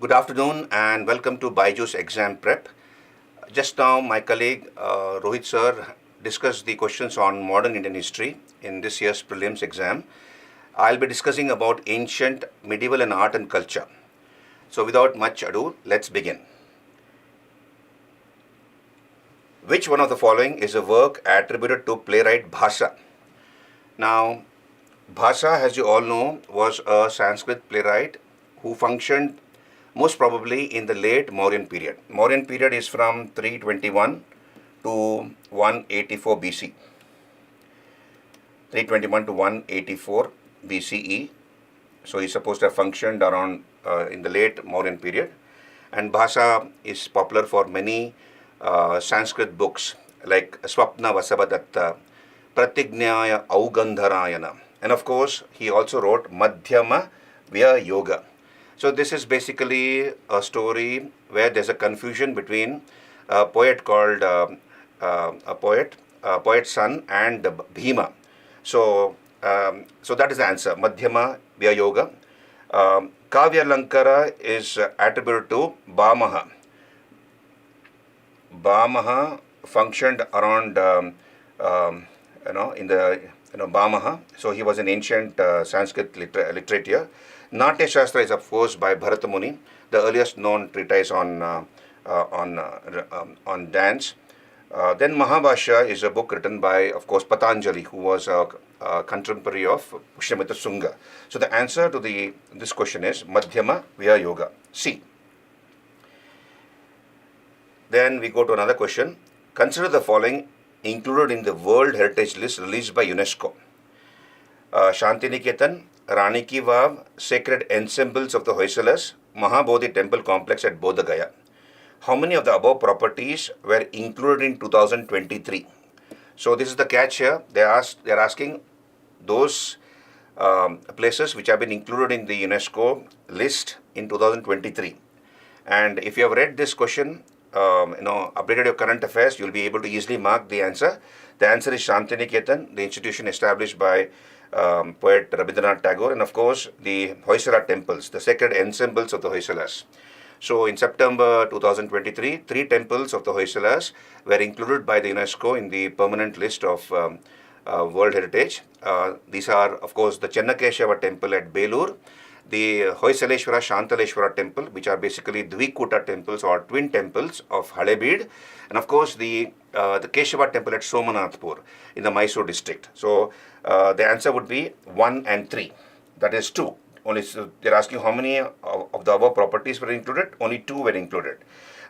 Good afternoon and welcome to BYJU'S Exam Prep. Just now, my colleague Rohit sir discussed the questions on modern Indian history in this year's prelims exam. I'll be discussing about ancient, medieval, and art and culture. So, without much ado, let's begin. Which one of the following is a work attributed to playwright Bhasa? Now, Bhasa, as you all know, was a Sanskrit playwright who functioned most probably in the late Mauryan period. Mauryan period is from 321 to 184 BC. 321 to 184 BCE. So he's supposed to have functioned around in the late Mauryan period. And Bhasa is popular for many Sanskrit books like Swapna Vasavadatta, Pratignyaya Augandharayana. And of course, he also wrote Madhyama Vya Yoga. So this is basically a story where there's a confusion between a poet called poet's son and Bhima. So that is the answer. Madhyama Vya Yoga. Kavya Lankara is attributed to Bhamaha. Bhamaha functioned around Bhamaha. So he was an ancient Sanskrit literature. Natya Shastra is of course by Bharata Muni, the earliest known treatise on dance. Then Mahabhashya is a book written by, of course, Patanjali, who was a contemporary of Pushyamitra Sunga. So the answer to this question is Madhyama Vya Yoga, C. Then we go to another question. Consider the following included in the World Heritage List released by UNESCO. Shantiniketan, Rani Ki Vav, Sacred Ensembles of the Hoysalas, Mahabodhi Temple Complex at Bodh Gaya. How many of the above properties were included in 2023? So this is the catch here. They are asking those places which have been included in the UNESCO list in 2023. And if you have read this question, updated your current affairs, you'll be able to easily mark the answer. The answer is Shantiniketan, the institution established by poet Rabindranath Tagore, and of course the Hoysala temples, the sacred ensembles of the Hoysalas. So in September 2023, 3 temples of the Hoysalas were included by the UNESCO in the permanent list of World Heritage. These are, of course, the Chennakeshava temple at Belur, the Hoysaleshwara Shantaleshwara temple, which are basically Dvikuta temples or twin temples of Halebid, and of course the Keshava temple at Somanathpur in the Mysore district. So the answer would be 1 and 3. That is 2. Only they're asking how many of the above properties were included. Only 2 were included.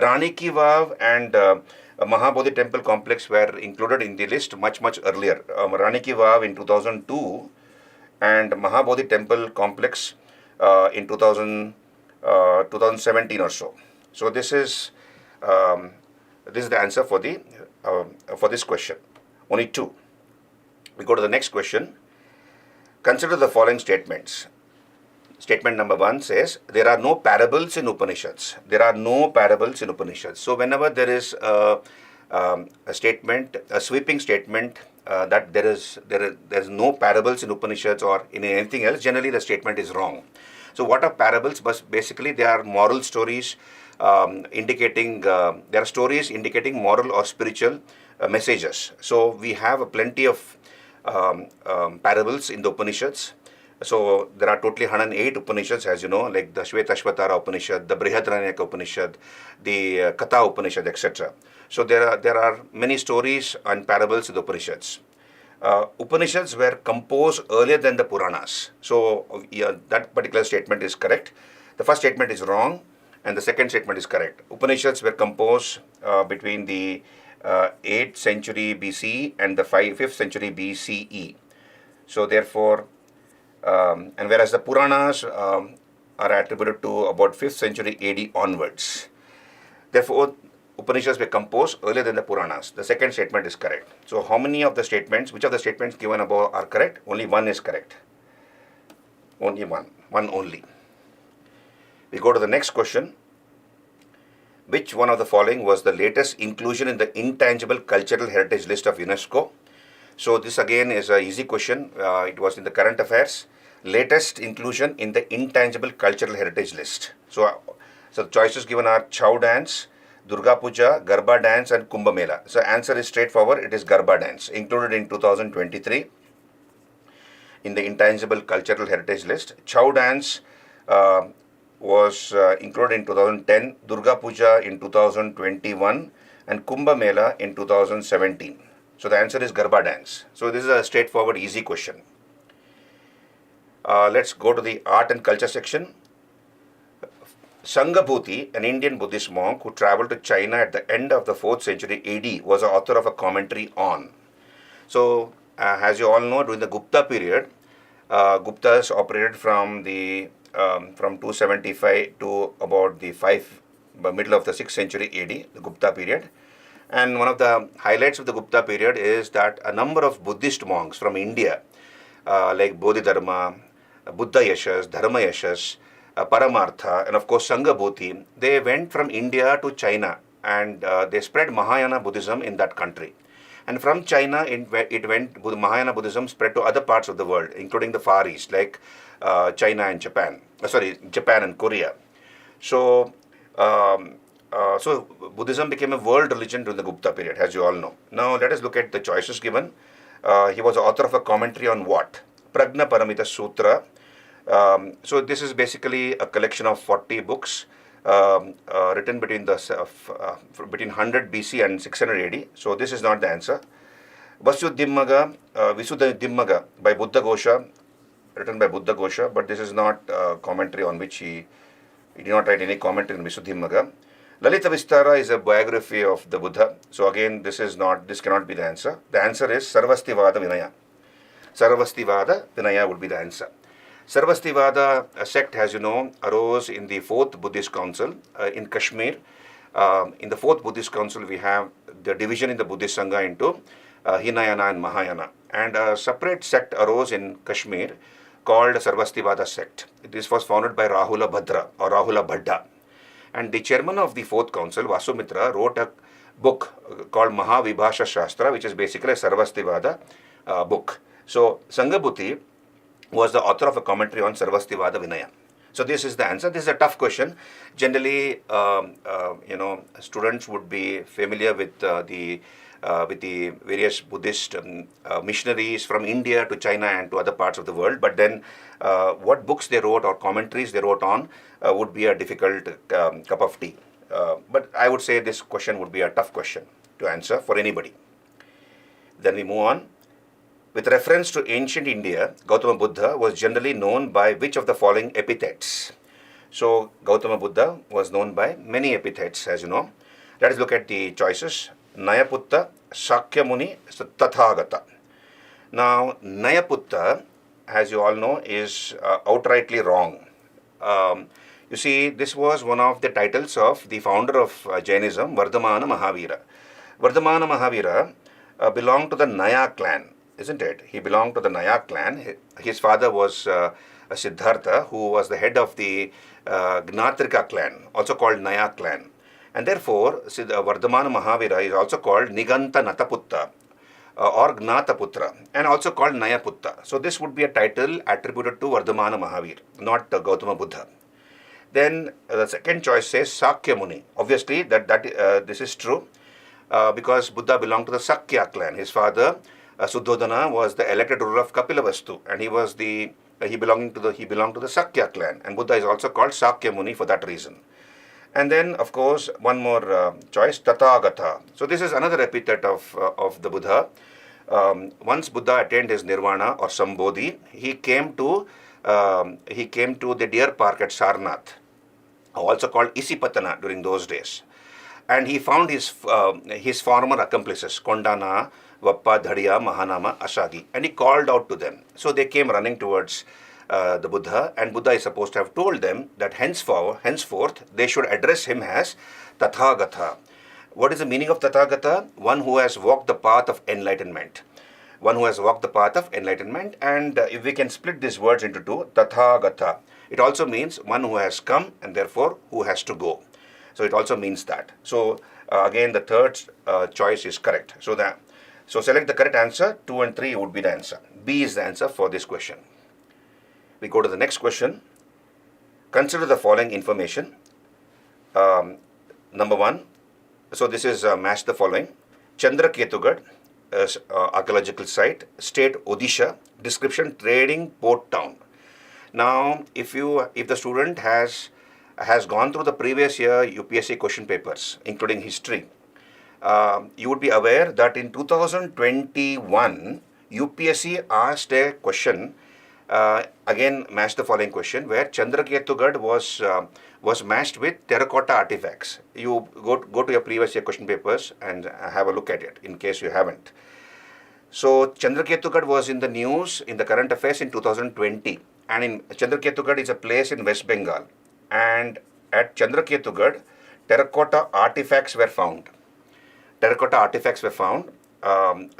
Rani Ki Vav and Mahabodhi temple complex were included in the list much earlier. Rani Ki Vav in 2002 and Mahabodhi temple complex in 2017 or so. So this is the answer for this question. Only 2. We go to the next question. Consider the following statements. Statement number 1 says, there are no parables in Upanishads. There are no parables in Upanishads. So whenever there is a statement, a sweeping statement that there is no parables in Upanishads or in anything else, generally the statement is wrong. So what are parables? Basically, they are moral stories indicating moral or spiritual messages. So we have plenty of parables in the Upanishads. So there are totally 108 Upanishads, as you know, like the Shvetashvatara Upanishad, the Brihadaranyaka Upanishad, the Katha Upanishad, etc. So there are many stories and parables in the Upanishads. Upanishads were composed earlier than the Puranas. So that particular statement is correct. The first statement is wrong and the second statement is correct. Upanishads were composed between the 8th century BC and the 5th century BCE. So therefore, and whereas the Puranas are attributed to about 5th century AD onwards. Therefore, Upanishads were composed earlier than the Puranas. The second statement is correct. So how many of the statements, which of the statements given above are correct? Only 1 is correct. Only 1. 1 only. We go to the next question. Which one of the following was the latest inclusion in the Intangible Cultural Heritage List of UNESCO? So this again is an easy question. It was in the current affairs. Latest inclusion in the Intangible Cultural Heritage List. So So the choices given are Chow dance, Durga Puja, Garba dance and Kumbh Mela. So answer is straightforward. It is Garba dance, included in 2023 in the Intangible Cultural Heritage List. Chow dance was included in 2010, Durga Puja in 2021 and Kumbh Mela in 2017. So the answer is Garba dance. So this is a straightforward, easy question. Let's go to the art and culture section. Sanghabhuti, an Indian Buddhist monk who traveled to China at the end of the 4th century AD, was the author of a commentary on. So, as you all know, during the Gupta period, Guptas operated from 275 to about the middle of the 6th century AD, the Gupta period. And one of the highlights of the Gupta period is that a number of Buddhist monks from India, like Bodhidharma, Buddha Yashas, Dharma Yashas, Paramartha, and of course Sanghabhuti, they went from India to China and they spread Mahayana Buddhism in that country. And from China, Mahayana Buddhism spread to other parts of the world, including the Far East, like China and Japan. Japan and Korea. So Buddhism became a world religion during the Gupta period, as you all know. Now let us look at the choices given. He was the author of a commentary on what? Prajna Paramita Sutra. So this is basically a collection of 40 books written between 100 BC and 600 AD. So this is not the answer. Visuddhimagga by Buddha Ghosha, written by Buddha Ghosha, but this is not a commentary on which he did not write any commentary on Visuddhimagga. Lalita Vistara is a biography of the Buddha. So again, this cannot be the answer. The answer is Sarvastivada Vinaya. Sarvastivada Vinaya would be the answer. Sarvastivada sect, as you know, arose in the 4th Buddhist Council in Kashmir. In the 4th Buddhist Council, we have the division in the Buddhist Sangha into Hinayana and Mahayana. And a separate sect arose in Kashmir called Sarvastivada sect. This was founded by Rahula Bhadra or Rahula Bhadda. And the chairman of the 4th Council, Vasumitra, wrote a book called Mahavibhasha Shastra, which is basically a Sarvastivada book. So Sanghabhuti was the author of a commentary on Sarvastivada Vinaya. So this is the answer. This is a tough question. Generally, students would be familiar with the various Buddhist missionaries from India to China and to other parts of the world. But then, what books they wrote or commentaries they wrote on would be a difficult cup of tea. But I would say this question would be a tough question to answer for anybody. Then we move on. With reference to ancient India, Gautama Buddha was generally known by which of the following epithets? So, Gautama Buddha was known by many epithets, as you know. Let us look at the choices. Nayaputta, Sakya Muni, Tathagata. Now, Nayaputta, as you all know, is outrightly wrong. You see, this was one of the titles of the founder of Jainism, Vardhamana Mahavira. Vardhamana Mahavira belonged to the Naya clan. Isn't it? He belonged to the Naya clan. His father was Siddhartha, who was the head of the Gnatrika clan, also called Naya clan. And therefore, Vardhamana Mahavira is also called Niganta Nataputta or Gnataputra and also called Nayaputta. So this would be a title attributed to Vardhamana Mahavir, not Gautama Buddha. Then the second choice says Sakya Muni. Obviously, this is true because Buddha belonged to the Sakya clan. His father Suddhodana was the elected ruler of Kapilavastu, and he belonged to the Sakya clan, and Buddha is also called Sakya Muni for that reason. And then, of course, one more choice, Tathagata. So this is another epithet of the Buddha. Once Buddha attained his nirvana or Sambodhi, he came to the deer park at Sarnath, also called Isipatana during those days, and he found his former accomplices, Kondana, Vappa, Dhadiya, Mahanama, Asagi, and he called out to them. So they came running towards the Buddha, and Buddha is supposed to have told them that henceforth they should address him as Tathagata. What is the meaning of Tathagata? One who has walked the path of enlightenment. One who has walked the path of enlightenment, and if we can split these words into two, Tathagata, it also means one who has come and therefore who has to go. So it also means that. So again, the third choice is correct. So select the correct answer. 2 and 3 would be the answer. B is the answer for this question. We go to the next question. Consider the following information. Number one, so this is match the following. Chandraketugad, archaeological site, state Odisha, description trading port town. Now, if the student has gone through the previous year UPSC question papers, including history, you would be aware that in 2021, UPSC asked a question, again matched the following question, where Chandraketugad was matched with terracotta artifacts. You go to your previous year question papers and have a look at it in case you haven't. So Chandraketugad was in the news in the current affairs in 2020, and in Chandraketugad is a place in West Bengal, and at Chandraketugad, terracotta artifacts were found. Terracotta artifacts were found, and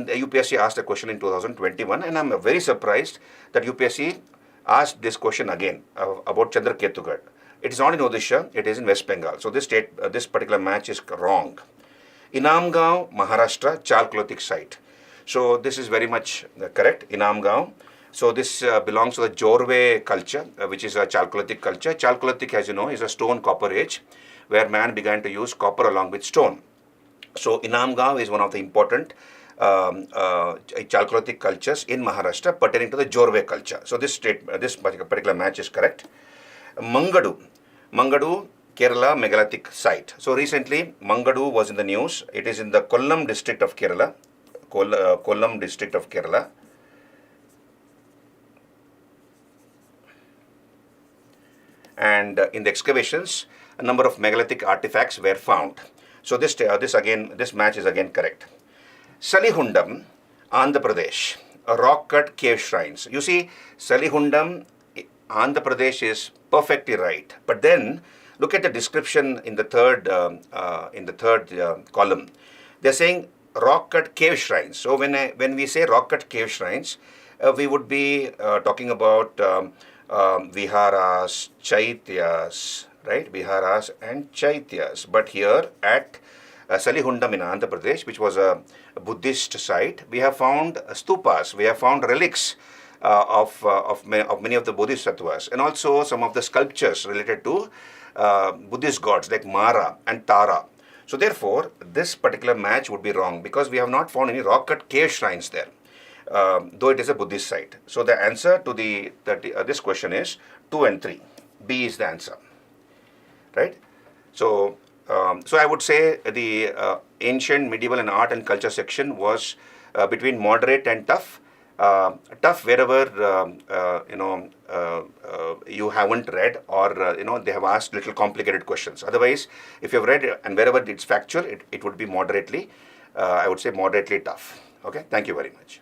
UPSC asked a question in 2021, and I'm very surprised that UPSC asked this question again about Chandraketugad. It is not in Odisha, it is in West Bengal. So this particular match is wrong. Inamgaon, Maharashtra, Chalcolithic site. So this is very much correct, Inamgaon. So this belongs to the Jorwe culture, which is a Chalcolithic culture. Chalcolithic, as you know, is a stone copper age where man began to use copper along with stone. So Inamgaon is one of the important Chalcolithic cultures in Maharashtra pertaining to the Jorwe culture. So this particular match is correct. Mangadu, Kerala megalithic site. So recently Mangadu was in the news. It is in the Kollam district of Kerala. Kollam district of Kerala. And in the excavations, a number of megalithic artifacts were found. So this match is again correct. Salihundam, Andhra Pradesh, rock-cut cave shrines. You see, Salihundam, Andhra Pradesh is perfectly right. But then look at the description in the third column. They're saying rock-cut cave shrines. So when we say rock-cut cave shrines, we would be talking about viharas, chaityas, right? Viharas and chaityas. But here at Salihundam in Andhra Pradesh, which was a Buddhist site, we have found stupas, we have found relics of many of the bodhisattvas, and also some of the sculptures related to Buddhist gods like Mara and Tara. So therefore, this particular match would be wrong because we have not found any rock-cut cave shrines there, though it is a Buddhist site. So the answer to this question is 2 and 3. B is the answer, right? So I would say the ancient, medieval, and art and culture section was between moderate and tough. Tough wherever you haven't read, or they have asked little complicated questions. Otherwise, if you have read and wherever it's factual, it would be moderately, I would say moderately tough. Okay, thank you very much.